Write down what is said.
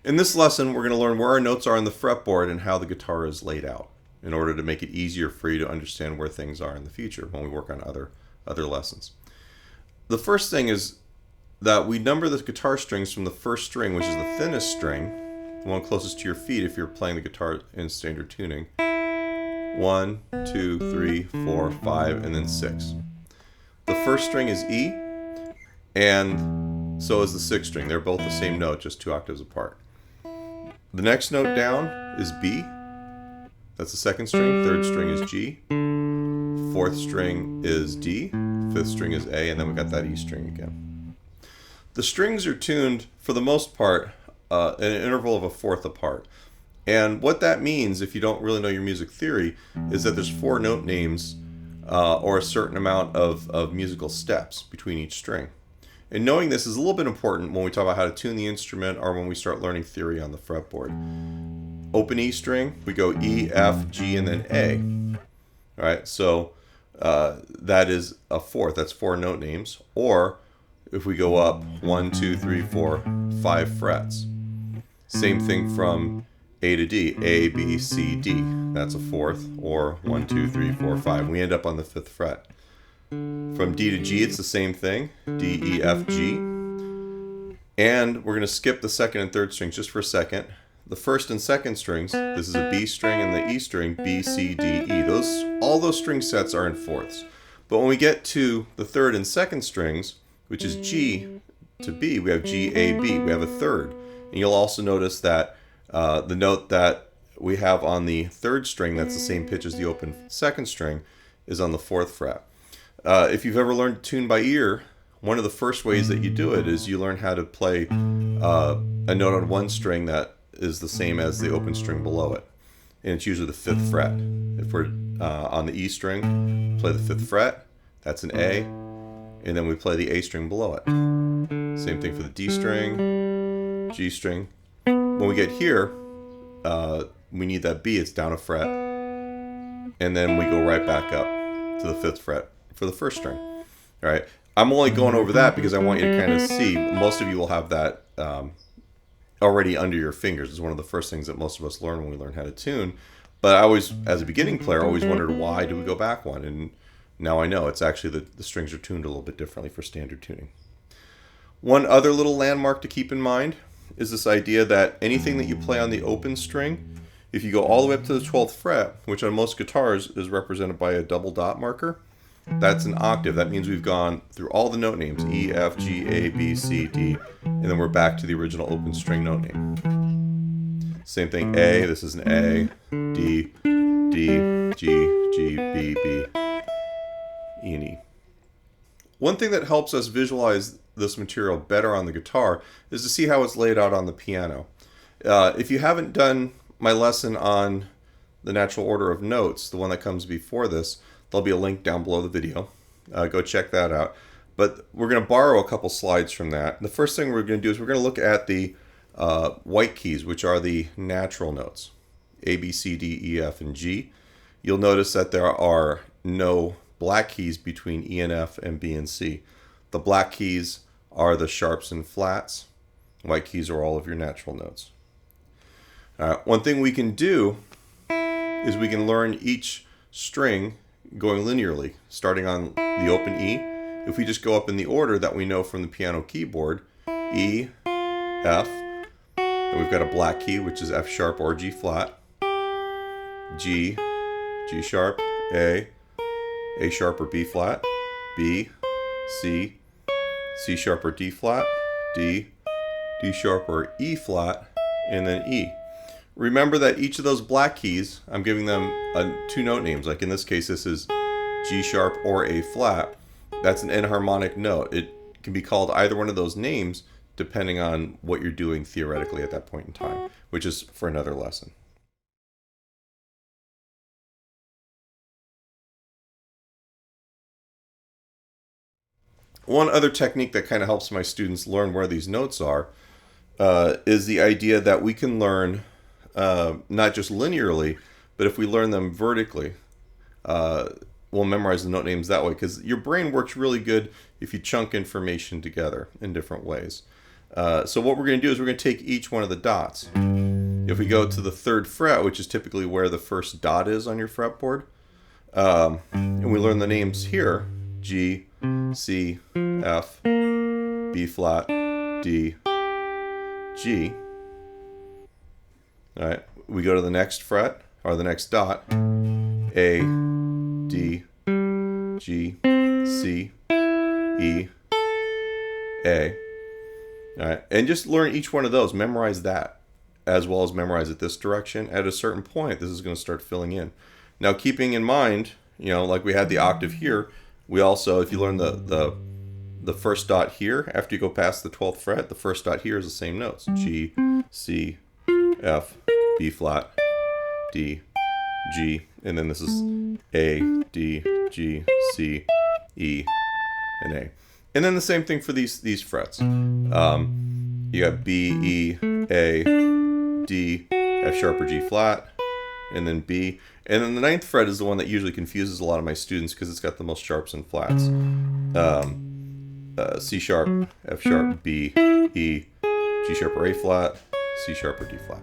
In this lesson, we're going to learn where our notes are on the fretboard and how the guitar is laid out in order to make it easier for you to understand where things are in the future when we work on other lessons. The first thing is that we number the guitar strings from the first string, which is the thinnest string, the one closest to your feet if you're playing the guitar in standard tuning. 1, 2, 3, 4, 5, and then 6. The first string is E, and so is the sixth string. They're both the same note, just 2 octaves apart. The next note down is B. That's the second string. Third string is G. Fourth string is D. Fifth string is A, and then we got that E string again. The strings are tuned, for the most part, an interval of a fourth apart. And what that means, if you don't really know your music theory, is that there's 4 note names or a certain amount of musical steps between each string. And knowing this is a little bit important when we talk about how to tune the instrument or when we start learning theory on the fretboard. Open E string, we go E, F, G, and then A. All right, so that is a fourth. That's 4 note names. Or if we go up 1, 2, 3, 4, 5 frets. Same thing from A to D, A, B, C, D. That's a fourth, or 1, 2, 3, 4, 5. We end up on the 5th fret. From D to G, it's the same thing, D, E, F, G. And we're going to skip the second and third strings just for a second. The first and second strings, this is a B string and the E string, B, C, D, E. All those string sets are in fourths. But when we get to the third and second strings, which is G to B, we have G, A, B. We have a third. And you'll also notice that the note that we have on the third string, that's the same pitch as the open second string, is on the 4th fret. If you've ever learned to tune by ear, one of the first ways that you do it is you learn how to play a note on one string that is the same as the open string below it. And it's usually the 5th fret. If we're on the E string, play the 5th fret, that's an A, and then we play the A string below it. Same thing for the D string, G string. When we get here, we need that B, it's down a fret, and then we go right back up to the 5th fret for the first string. All right, I'm only going over that because I want you to kind of see. Most of you will have that already under your fingers. It's one of the first things that most of us learn when we learn how to tune. But I always, as a beginning player, always wondered, why do we go back one? And now I know it's actually the strings are tuned a little bit differently for standard tuning. One other little landmark to keep in mind is this idea that anything that you play on the open string, if you go all the way up to the 12th fret, which on most guitars is represented by a double dot marker, that's an octave. That means we've gone through all the note names, E, F, G, A, B, C, D, and then we're back to the original open string note name. Same thing, A, this is an A, D, D, G, G, B, B, E, and E. One thing that helps us visualize this material better on the guitar is to see how it's laid out on the piano. If you haven't done my lesson on the natural order of notes, the one that comes before this, there'll be a link down below the video. Go check that out. But we're going to borrow a couple slides from that. The first thing we're going to do is we're going to look at the white keys, which are the natural notes, A, B, C, D, E, F, and G. You'll notice that there are no black keys between E and F and B and C. The black keys are the sharps and flats. White keys are all of your natural notes. One thing we can do is we can learn each string going linearly, starting on the open E. If we just go up in the order that we know from the piano keyboard, E, F, and we've got a black key, which is F sharp or G flat, G, G sharp, A sharp or B flat, B, C, C sharp or D flat, D, D sharp or E flat, and then E. Remember that each of those black keys, I'm giving them 2 note names. Like in this case, this is G sharp or A flat. That's an enharmonic note. It can be called either one of those names depending on what you're doing theoretically at that point in time, which is for another lesson. One other technique that kind of helps my students learn where these notes are is the idea that we can learn not just linearly, but if we learn them vertically, we'll memorize the note names that way, because your brain works really good if you chunk information together in different ways. So what we're going to do is we're going to take each one of the dots. If we go to the 3rd fret, which is typically where the first dot is on your fretboard, and we learn the names here, G, C, F, B flat, D, G. All right, we go to the next fret, or the next dot, A, D, G, C, E, A. All right, and just learn each one of those, memorize that, as well as memorize it this direction. At a certain point, this is going to start filling in. Now, keeping in mind, you know, like we had the octave here, we also, if you learn the first dot here, after you go past the 12th fret, the first dot here is the same notes. G, C, F, B flat, D, G, and then this is A, D, G, C, E, and A. And then the same thing for these frets. You got B, E, A, D, F sharp or G flat, and then B. And then the 9th fret is the one that usually confuses a lot of my students because it's got the most sharps and flats. C sharp, F sharp, B, E, G sharp or A flat, C sharp or D flat.